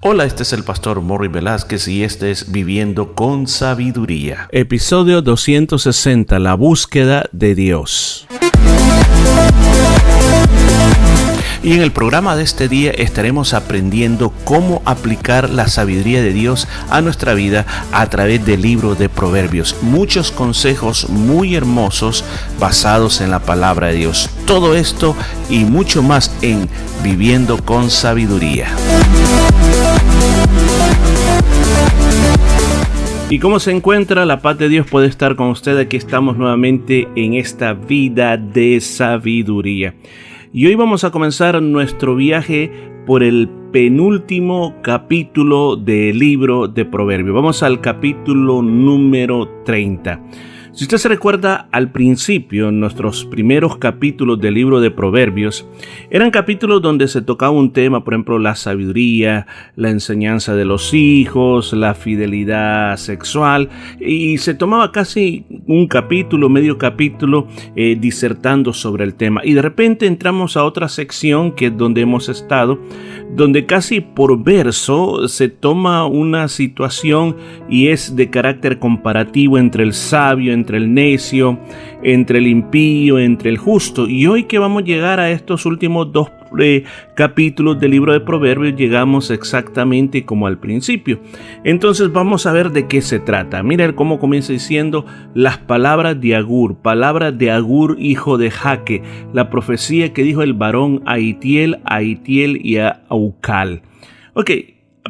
Hola, este es el pastor Morris Velázquez y este es Viviendo con Sabiduría. Episodio 260, la búsqueda de Dios. Y en el programa de este día estaremos aprendiendo cómo aplicar la sabiduría de Dios a nuestra vida a través del libro de Proverbios. Muchos consejos muy hermosos basados en la palabra de Dios. Todo esto y mucho más en Viviendo con Sabiduría. ¿Y cómo se encuentra? La paz de Dios puede estar con usted. Aquí estamos nuevamente en esta vida de sabiduría. Y hoy vamos a comenzar nuestro viaje por el penúltimo capítulo del libro de Proverbios. Vamos al capítulo número 30. Si usted se recuerda, al principio, en nuestros primeros capítulos del libro de Proverbios, eran capítulos donde se tocaba un tema, por ejemplo, la sabiduría, la enseñanza de los hijos, la fidelidad sexual, y se tomaba casi un capítulo, medio capítulo, disertando sobre el tema. Y de repente entramos a otra sección, que es donde hemos estado, donde casi por verso se toma una situación y es de carácter comparativo entre el sabio, entre el necio, entre el impío, entre el justo. Y hoy que vamos a llegar a estos últimos dos capítulos del libro de Proverbios, llegamos exactamente como al principio. Entonces vamos a ver de qué se trata. Mira cómo comienza diciendo las palabras de Agur, hijo de Jaque, la profecía que dijo el varón a Itiel y a Aucal. Ok,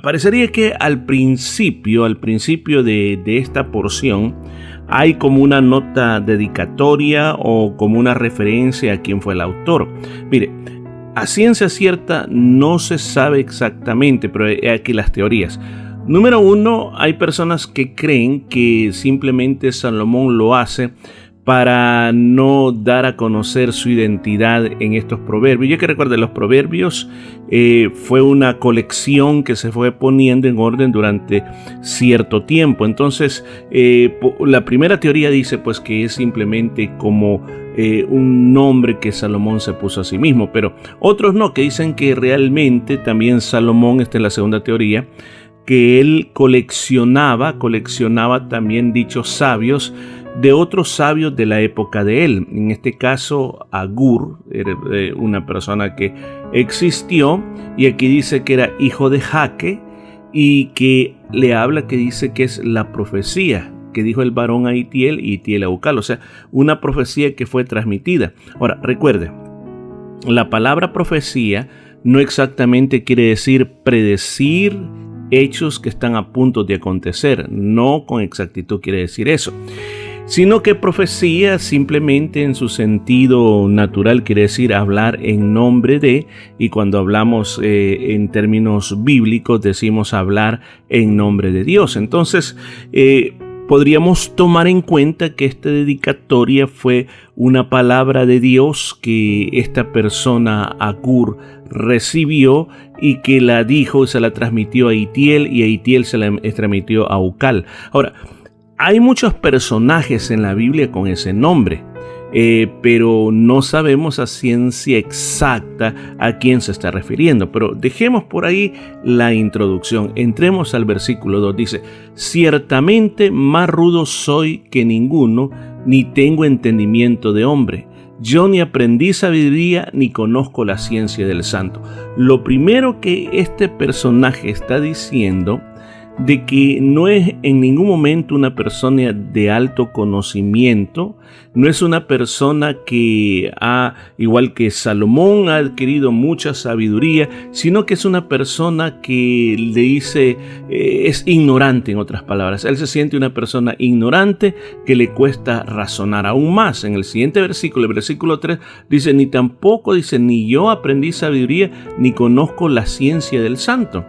parecería que al principio de esta porción hay como una nota dedicatoria o como una referencia a quién fue el autor. Mire, a ciencia cierta no se sabe exactamente, pero hay aquí las teorías. Número uno, hay personas que creen que simplemente Salomón lo hace para no dar a conocer su identidad en estos proverbios. Yo que recuerdo, los proverbios fue una colección que se fue poniendo en orden durante cierto tiempo. Entonces, la primera teoría dice pues que es simplemente como un nombre que Salomón se puso a sí mismo, pero otros no, que dicen que realmente también Salomón, esta es la segunda teoría, que él coleccionaba también dichos sabios de otros sabios de la época de él. En este caso, Agur era una persona que existió, y aquí dice que era hijo de Jaque, y que le habla, que dice que es la profecía que dijo el varón a Itiel y Itiel a Aucal, o sea, una profecía que fue transmitida. Ahora, recuerde, la palabra profecía no exactamente quiere decir predecir hechos que están a punto de acontecer, no con exactitud quiere decir eso, sino que profecía simplemente en su sentido natural quiere decir hablar en nombre de, y cuando hablamos en términos bíblicos decimos hablar en nombre de Dios. Entonces, podríamos tomar en cuenta que esta dedicatoria fue una palabra de Dios que esta persona, Agur, recibió y que la dijo, se la transmitió a Itiel, y a Itiel se la transmitió a Aucal. Ahora, hay muchos personajes en la Biblia con ese nombre, pero no sabemos a ciencia exacta a quién se está refiriendo. Pero dejemos por ahí la introducción. Entremos al versículo 2. Dice: ciertamente más rudo soy que ninguno, ni tengo entendimiento de hombre. Yo ni aprendí sabiduría, ni conozco la ciencia del santo. Lo primero que este personaje está diciendo de que no es en ningún momento una persona de alto conocimiento, no es una persona que igual que Salomón, ha adquirido mucha sabiduría, sino que es una persona que le dice, es ignorante, en otras palabras. Él se siente una persona ignorante que le cuesta razonar. Aún más, en el siguiente versículo, el versículo 3, dice, ni yo aprendí sabiduría, ni conozco la ciencia del santo.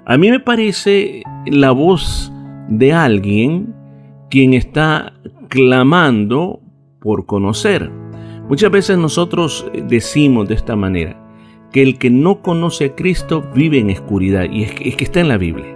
A mí me parece la voz de alguien quien está clamando por conocer. Muchas veces nosotros decimos de esta manera, que el que no conoce a Cristo vive en oscuridad, y es que está en la Biblia.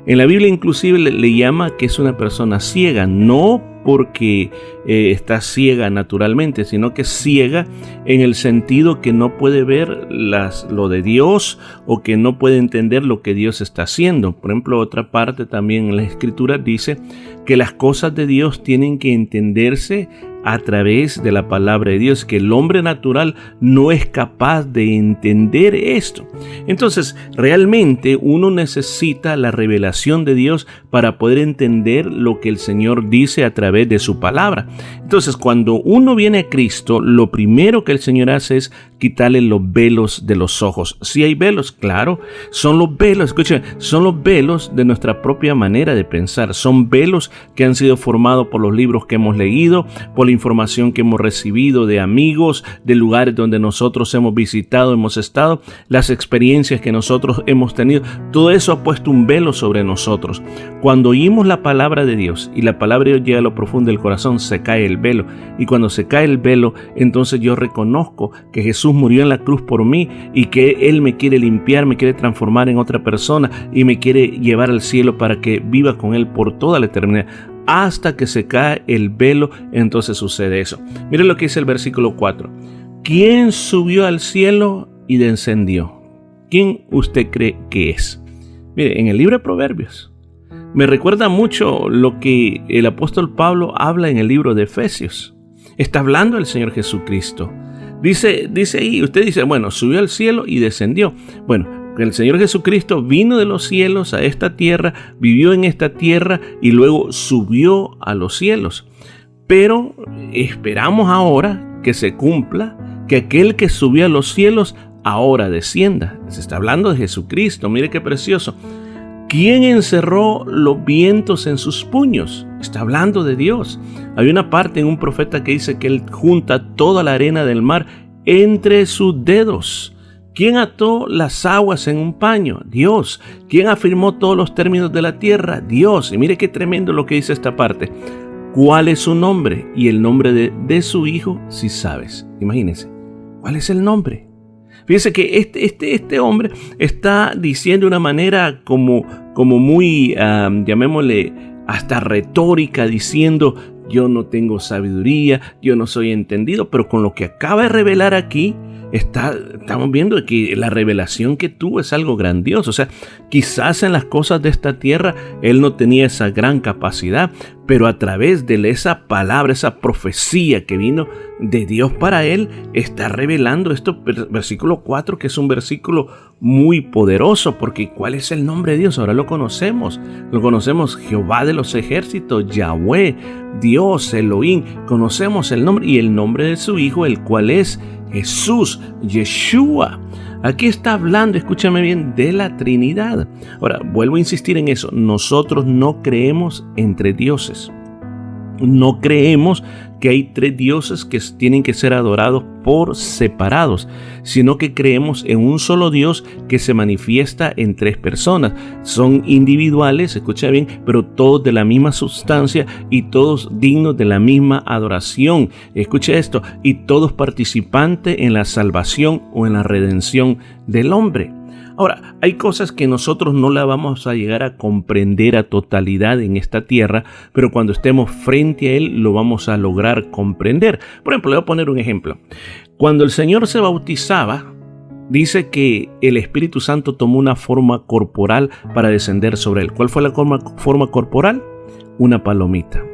En la Biblia inclusive le llama que es una persona ciega, no porque está ciega naturalmente, sino que es ciega en el sentido que no puede ver lo de Dios o que no puede entender lo que Dios está haciendo. Por ejemplo, otra parte también en la Escritura dice que las cosas de Dios tienen que entenderse a través de la palabra de Dios, que el hombre natural no es capaz de entender esto. Entonces, realmente uno necesita la revelación de Dios para poder entender lo que el Señor dice a través de su palabra. Entonces, cuando uno viene a Cristo, lo primero que el Señor hace es quitarle los velos de los ojos. Si hay velos, claro, son los velos, escuchen, son los velos de nuestra propia manera de pensar. Son velos que han sido formados por los libros que hemos leído, por la información que hemos recibido de amigos, de lugares donde nosotros hemos visitado, hemos estado, las experiencias que nosotros hemos tenido. Todo eso ha puesto un velo sobre nosotros. Cuando oímos la palabra de Dios y la palabra de Dios llega a lo profundo del corazón, se cae el velo. Y cuando se cae el velo, entonces yo reconozco que Jesús murió en la cruz por mí y que Él me quiere limpiar, me quiere transformar en otra persona y me quiere llevar al cielo para que viva con Él por toda la eternidad. Hasta que se cae el velo, entonces sucede eso. Miren lo que dice el versículo 4. ¿Quién subió al cielo y descendió? ¿Quién usted cree que es? Mire, en el libro de Proverbios me recuerda mucho lo que el apóstol Pablo habla en el libro de Efesios. Está hablando del Señor Jesucristo. Dice ahí, usted dice, bueno, subió al cielo y descendió. Bueno, el Señor Jesucristo vino de los cielos a esta tierra, vivió en esta tierra y luego subió a los cielos. Pero esperamos ahora que se cumpla, que aquel que subió a los cielos ahora descienda. Se está hablando de Jesucristo, mire qué precioso. ¿Quién encerró los vientos en sus puños? Está hablando de Dios. Hay una parte en un profeta que dice que Él junta toda la arena del mar entre sus dedos. ¿Quién ató las aguas en un paño? Dios. ¿Quién afirmó todos los términos de la tierra? Dios. Y mire qué tremendo lo que dice esta parte. ¿Cuál es su nombre? Y el nombre de su hijo, si sabes. Imagínense. ¿Cuál es el nombre? Fíjense que este hombre está diciendo de una manera como muy, llamémosle, hasta retórica, diciendo, yo no tengo sabiduría, yo no soy entendido, pero con lo que acaba de revelar aquí, estamos viendo que la revelación que tuvo es algo grandioso. O sea, quizás en las cosas de esta tierra él no tenía esa gran capacidad, pero a través de esa palabra, esa profecía que vino de Dios para él, está revelando esto, versículo 4, que es un versículo muy poderoso, porque ¿cuál es el nombre de Dios? Ahora lo conocemos, Jehová de los ejércitos, Yahweh, Dios, Elohim, conocemos el nombre y el nombre de su hijo, el cual es Jesús, Yeshua. Aquí está hablando, escúchame bien, de la Trinidad. Ahora, vuelvo a insistir en eso. Nosotros no creemos entre dioses. No creemos que hay tres dioses que tienen que ser adorados por separados, sino que creemos en un solo Dios que se manifiesta en tres personas. Son individuales, escucha bien, pero todos de la misma sustancia y todos dignos de la misma adoración. Escucha esto, y todos participantes en la salvación o en la redención del hombre. Ahora, hay cosas que nosotros no la vamos a llegar a comprender a totalidad en esta tierra, pero cuando estemos frente a Él lo vamos a lograr comprender. Por ejemplo, le voy a poner un ejemplo. Cuando el Señor se bautizaba, dice que el Espíritu Santo tomó una forma corporal para descender sobre Él. ¿Cuál fue la forma corporal? Una palomita.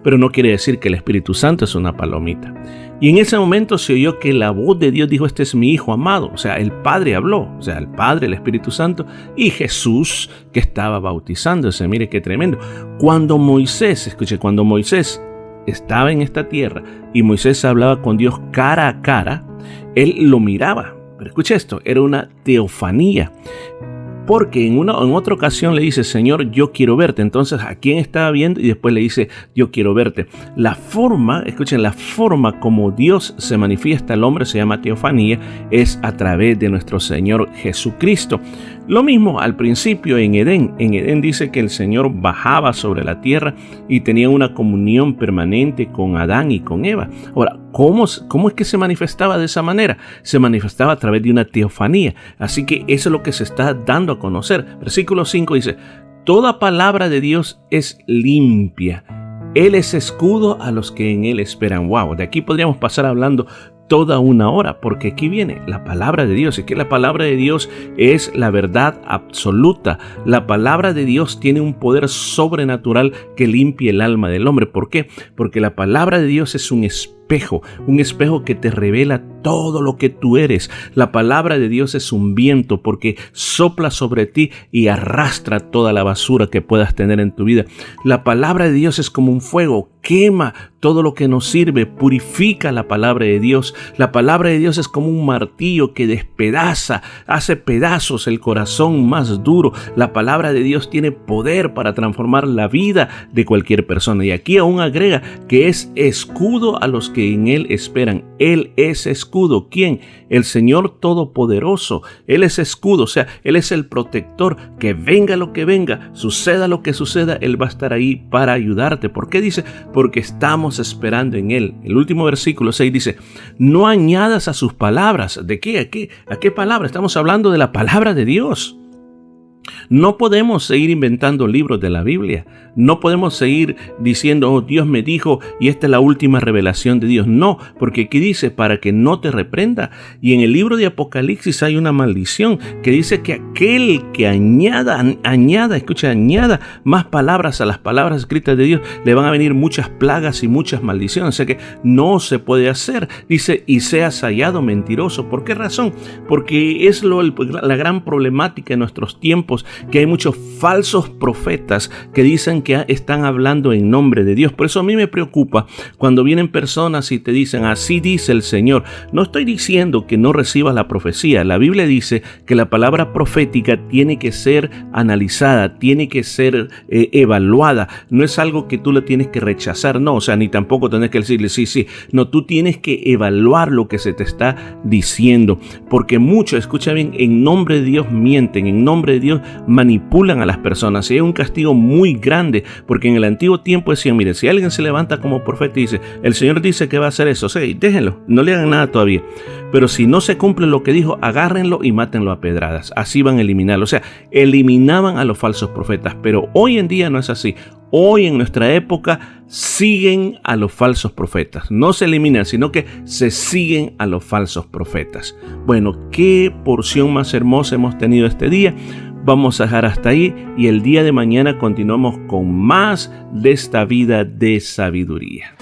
Pero no quiere decir que el Espíritu Santo es una palomita. Y en ese momento se oyó que la voz de Dios dijo, este es mi Hijo amado. O sea, el Padre habló, o sea, el Padre, el Espíritu Santo y Jesús que estaba bautizándose. Mire qué tremendo. Cuando Moisés estaba en esta tierra y Moisés hablaba con Dios cara a cara, él lo miraba. Pero escucha esto, era una teofanía. Porque en otra ocasión le dice, Señor, yo quiero verte. Entonces, ¿a quién estaba viendo? Y después le dice, yo quiero verte. La forma como Dios se manifiesta al hombre se llama teofanía, es a través de nuestro Señor Jesucristo. Lo mismo al principio en Edén. En Edén dice que el Señor bajaba sobre la tierra y tenía una comunión permanente con Adán y con Eva. Ahora, ¿cómo es que se manifestaba de esa manera? Se manifestaba a través de una teofanía. Así que eso es lo que se está dando a conocer. Versículo 5 dice, toda palabra de Dios es limpia, Él es escudo a los que en Él esperan. Wow, de aquí podríamos pasar hablando toda una hora, porque aquí viene la palabra de Dios. Es que la palabra de Dios es la verdad absoluta. La palabra de Dios tiene un poder sobrenatural que limpia el alma del hombre. ¿Por qué? Porque la palabra de Dios es un espejo que te revela todo lo que tú eres. La palabra de Dios es un viento porque sopla sobre ti y arrastra toda la basura que puedas tener en tu vida. La palabra de Dios es como un fuego, quema todo lo que nos sirve, purifica la palabra de Dios. La palabra de Dios es como un martillo que despedaza, hace pedazos el corazón más duro. La palabra de Dios tiene poder para transformar la vida de cualquier persona. Y aquí aún agrega que es escudo a los que en Él esperan. Él es escudo. ¿Quién? El Señor Todopoderoso. Él es escudo, o sea, Él es el protector. Que venga lo que venga, suceda lo que suceda, Él va a estar ahí para ayudarte. ¿Por qué dice? Porque estamos esperando en Él. El último versículo 6 dice: no añadas a sus palabras. ¿De qué? ¿A qué palabra? Estamos hablando de la palabra de Dios. No podemos seguir inventando libros de la Biblia. No podemos seguir diciendo, oh, Dios me dijo y esta es la última revelación de Dios. No, porque aquí dice, para que no te reprenda. Y en el libro de Apocalipsis hay una maldición que dice que aquel que añada más palabras a las palabras escritas de Dios, le van a venir muchas plagas y muchas maldiciones. O sea que no se puede hacer. Dice, y seas hallado mentiroso. ¿Por qué razón? Porque es la gran problemática en nuestros tiempos, que hay muchos falsos profetas que dicen que están hablando en nombre de Dios. Por eso a mí me preocupa cuando vienen personas y te dicen, así dice el Señor. No estoy diciendo que no recibas la profecía. La Biblia dice que la palabra profética tiene que ser analizada, tiene que ser evaluada. No es algo que tú le tienes que rechazar, no, o sea, ni tampoco tienes que decirle sí. No, tú tienes que evaluar lo que se te está diciendo, porque muchos, escucha bien, en nombre de Dios mienten, en nombre de Dios manipulan a las personas, y hay un castigo muy grande, porque en el antiguo tiempo decían, mire, si alguien se levanta como profeta y dice, el Señor dice que va a hacer eso, sí, déjenlo, no le hagan nada todavía, pero si no se cumple lo que dijo, agárrenlo y mátenlo a pedradas. Así van a eliminarlo, o sea, eliminaban a los falsos profetas, pero hoy en día no es así. Hoy en nuestra época siguen a los falsos profetas. No se eliminan, sino que se siguen a los falsos profetas. Bueno, qué porción más hermosa hemos tenido este día. Vamos a dejar hasta ahí y el día de mañana continuamos con más de esta vida de sabiduría.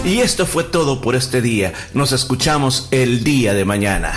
Y esto fue todo por este día. Nos escuchamos el día de mañana.